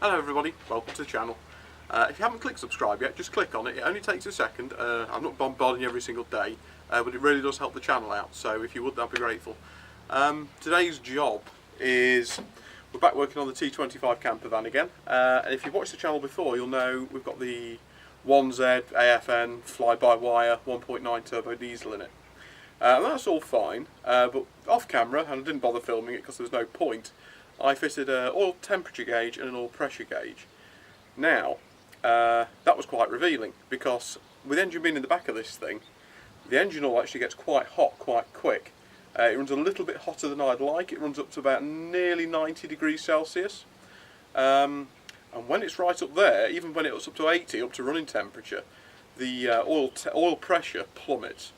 Hello everybody, welcome to the channel. If you haven't clicked subscribe yet, just click on it. It only takes a second. I'm not bombarding you every single day, but it really does help the channel out, so if you would, I'd be grateful. Today's job is, we're back working on the T25 camper van again, and if you've watched the channel before, you'll know we've got the 1Z AFN fly-by-wire 1.9 turbo diesel in it. And that's all fine, but off camera, and I didn't bother filming it because there was no point, I fitted an oil temperature gauge and an oil pressure gauge. Now, that was quite revealing, because with the engine being in the back of this thing, the engine oil actually gets quite hot quite quick. It runs a little bit hotter than I'd like. It runs up to about nearly 90 degrees Celsius. And when it's right up there, even when it's up to 80, up to running temperature, the oil pressure plummets.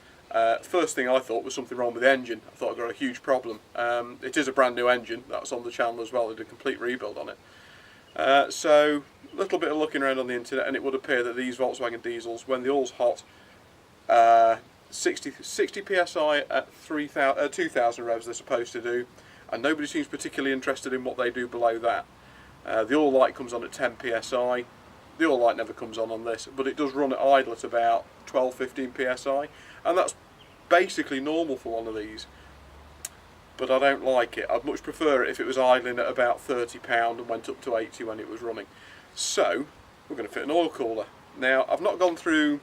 First thing I thought was something wrong with the engine. I thought I got a huge problem. It is a brand new engine, that's on the channel as well. They did a complete rebuild on it. So a little bit of looking around on the internet, and it would appear that these Volkswagen diesels, when the oil's hot, 60 psi at 2000 revs they're supposed to do, and nobody seems particularly interested in what they do below that. The oil light comes on at 10 psi. The oil light never comes on this, but it does run at idle at about 12-15 psi, and that's basically normal for one of these. But I don't like it. I'd much prefer it if it was idling at about 30 pound and went up to 80 when it was running. So we're going to fit an oil cooler. Now, I've not gone through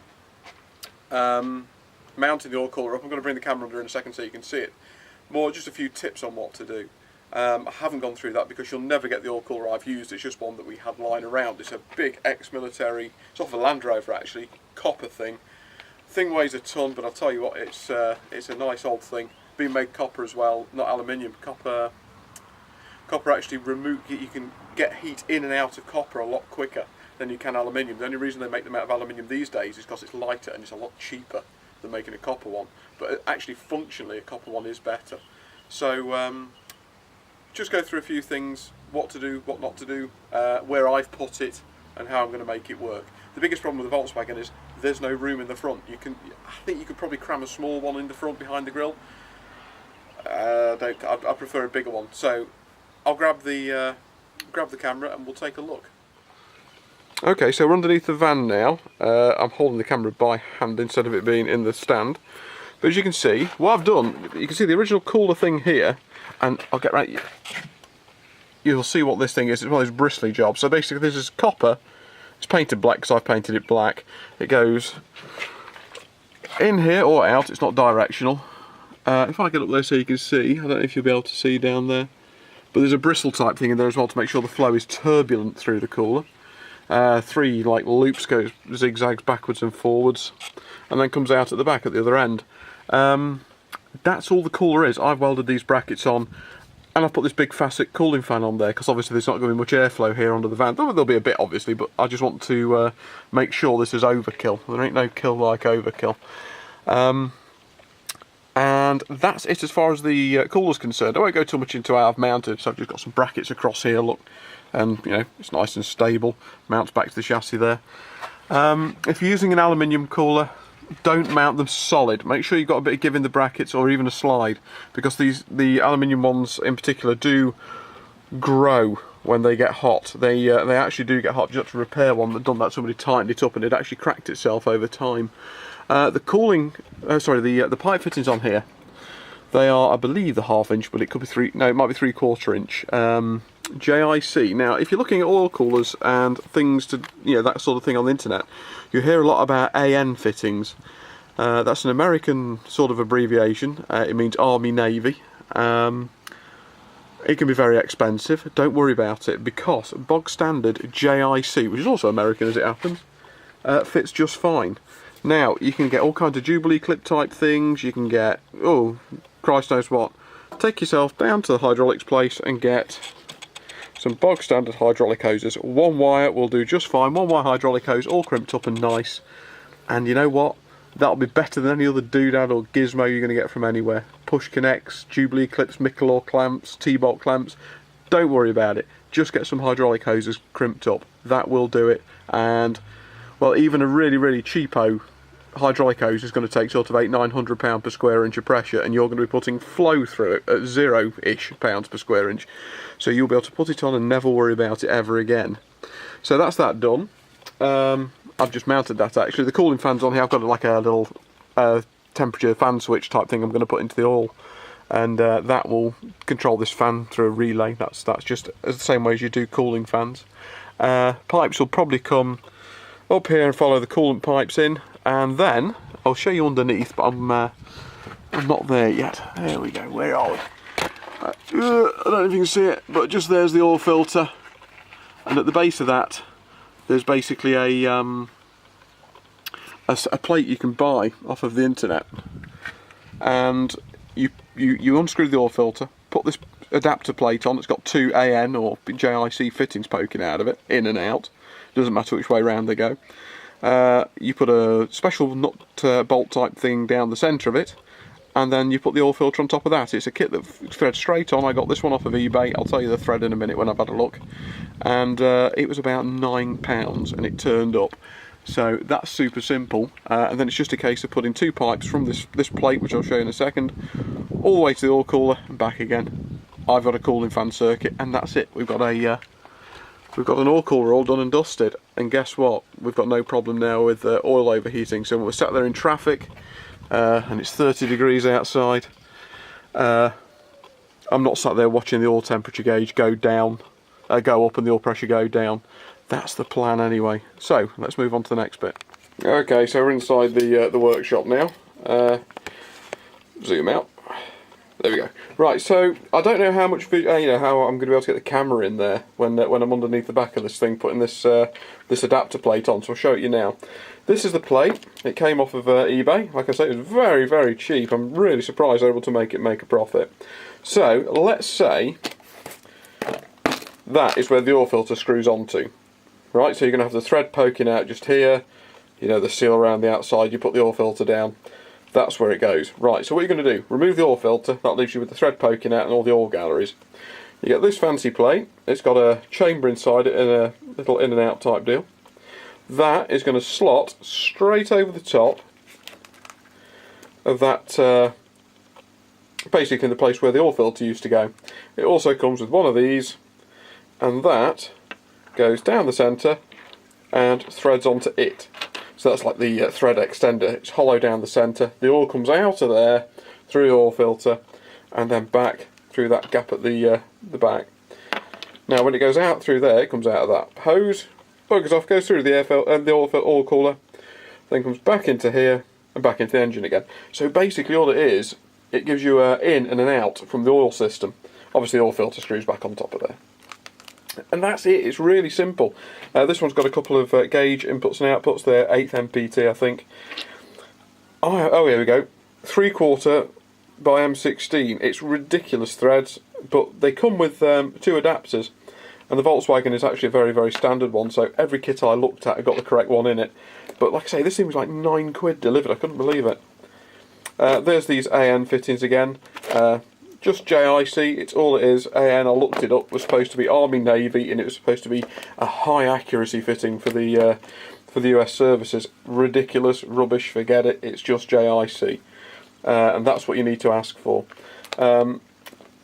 mounting the oil cooler up. I'm going to bring the camera under in a second so you can see it. More just a few tips on what to do. I haven't gone through that because you'll never get the oil cooler I've used. It's just one that we had lying around. It's a big ex-military, it's off a Land Rover actually, copper thing. Thing weighs a ton, but I'll tell you what, it's a nice old thing. Being made copper as well, not aluminium. Copper actually you can get heat in and out of copper a lot quicker than you can aluminium. The only reason they make them out of aluminium these days is because it's lighter and it's a lot cheaper than making a copper one. But actually, functionally, a copper one is better. So just go through a few things: what to do, what not to do, where I've put it, and how I'm going to make it work. The biggest problem with the Volkswagen is there's no room in the front. I think you could probably cram a small one in the front behind the grille. I prefer a bigger one. So I'll grab the camera and we'll take a look. Okay, so we're underneath the van now. I'm holding the camera by hand instead of it being in the stand. But as you can see, what I've done, you can see the original cooler thing here, and I'll get right. You'll see what this thing is. It's one of those bristly jobs. So basically, this is copper. It's painted black because I've painted it black. It goes in here or out. It's not directional. If I get up there so you can see, I don't know if you'll be able to see down there, but there's a bristle type thing in there as well to make sure the flow is turbulent through the cooler. 3 like loops, goes zigzags backwards and forwards, and then comes out at the back at the other end. That's all the cooler is. I've welded these brackets on, and I've put this big facet cooling fan on there because obviously there's not going to be much airflow here under the van. There'll be a bit obviously, but I just want to make sure this is overkill. There ain't no kill like overkill. And that's it as far as the cooler's concerned. I won't go too much into how I've mounted, so I've just got some brackets across here, look, and you know, it's nice and stable, mounts back to the chassis there. If you're using an aluminium cooler, don't mount them solid. Make sure you've got a bit of give in the brackets or even a slide, because the aluminium ones in particular do grow when they get hot. They actually do get hot. Just to repair one that done that, somebody tightened it up and it actually cracked itself over time. The pipe fittings on here, they are, I believe, the 1/2 inch, but it could be it might be 3/4 inch. JIC. Now, if you're looking at oil coolers and things to, that sort of thing on the internet, you hear a lot about AN fittings. That's an American sort of abbreviation. It means Army Navy. It can be very expensive. Don't worry about it, because bog standard JIC, which is also American as it happens, fits just fine. Now, you can get all kinds of Jubilee clip type things. You can get, oh, Christ knows what. Take yourself down to the hydraulics place and get some bog standard hydraulic hoses. One wire will do just fine. One wire hydraulic hose, all crimped up and nice. And you know what? That'll be better than any other doodad or gizmo you're going to get from anywhere. Push connects, Jubilee clips, Michelor clamps, T-bolt clamps. Don't worry about it. Just get some hydraulic hoses crimped up. That will do it. And, well, even a really, really cheapo hydraulic hose is going to take sort of £800–900 per square inch of pressure, and you're going to be putting flow through it at 0-ish pounds per square inch. So you'll be able to put it on and never worry about it ever again. So that's that done. I've just mounted that actually. The cooling fan's on here. I've got like a little temperature fan switch type thing I'm going to put into the oil, and that will control this fan through a relay. That's just the same way as you do cooling fans. Pipes will probably come up here and follow the coolant pipes in, and then I'll show you underneath, but I'm not there yet. There we go. Where are we? I don't know if you can see it, but just there's the oil filter, and at the base of that there's basically a plate you can buy off of the internet, and you unscrew the oil filter, put this adapter plate on. It's got two AN or JIC fittings poking out of it, in and out, doesn't matter which way round they go. You put a special nut bolt type thing down the centre of it, and then you put the oil filter on top of that. It's a kit that threads straight on. I got this one off of eBay. I'll tell you the thread in a minute when I've had a look. And it was about £9 and it turned up. So that's super simple. And then it's just a case of putting two pipes from this plate, which I'll show you in a second, all the way to the oil cooler and back again. I've got a cooling fan circuit, and that's it. We've got an oil cooler all done and dusted. And guess what? We've got no problem now with oil overheating. So when we're sat there in traffic, and it's 30 degrees outside, I'm not sat there watching the oil temperature gauge go up and the oil pressure go down. That's the plan anyway. So let's move on to the next bit. Okay, so we're inside the workshop now. Zoom out. There we go. Right, so I don't know how much how I'm going to be able to get the camera in there when I'm underneath the back of this thing, putting this adapter plate on. So I'll show it you now. This is the plate. It came off of eBay. Like I say, it was very, very cheap. I'm really surprised I was able to make a profit. So let's say that is where the oil filter screws onto. Right, so you're going to have the thread poking out just here. You know, the seal around the outside. You put the oil filter down. That's where it goes. Right, so what you're going to do, remove the oil filter. That leaves you with the thread poking out and all the oil galleries. You get this fancy plate. It's got a chamber inside it and a little in and out type deal. That is going to slot straight over the top of that, basically in the place where the oil filter used to go. It also comes with one of these, and that goes down the centre and threads onto it. So that's like the thread extender. It's hollow down the centre. The oil comes out of there through the oil filter and then back through that gap at the back. Now when it goes out through there, it comes out of that hose, buggers off, goes through the oil cooler, then comes back into here and back into the engine again. So basically all it is, it gives you an in and an out from the oil system. Obviously the oil filter screws back on top of there. And that's it. It's really simple. This one's got a couple of gauge inputs and outputs there, 8th MPT I think. Oh, here we go. 3/4 by M16. It's ridiculous threads, but they come with 2 adapters, and the Volkswagen is actually a very, very standard one, so every kit I looked at got the correct one in it. But like I say, this thing was like £9 delivered. I couldn't believe it. There's these AN fittings again. Just JIC, it's all it is. AN, I looked it up, was supposed to be Army Navy, and it was supposed to be a high accuracy fitting for the US services. Ridiculous, rubbish, forget it. It's just JIC, and that's what you need to ask for. And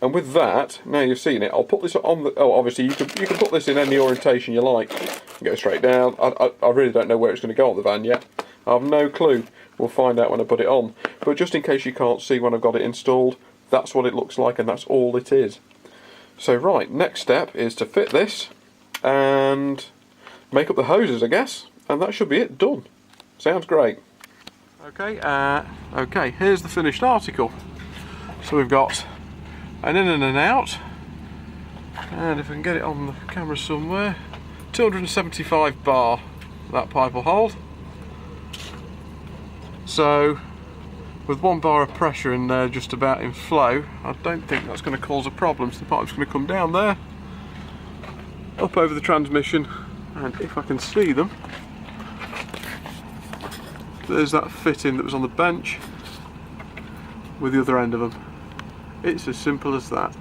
with that, now you've seen it, I'll put this on the. Oh, obviously you can put this in any orientation you like. You can go straight down. I really don't know where it's going to go on the van yet. I have no clue. We'll find out when I put it on. But just in case you can't see when I've got it installed, that's what it looks like, and that's all it is. So right, next step is to fit this and make up the hoses, I guess, and that should be it, done. Sounds great. Okay, here's the finished article. So we've got an in and an out, and if I can get it on the camera somewhere, 275 bar that pipe will hold. So with 1 bar of pressure in there just about in flow, I don't think that's going to cause a problem. So the pipe's going to come down there, up over the transmission, and if I can see them, there's that fitting that was on the bench with the other end of them. It's as simple as that.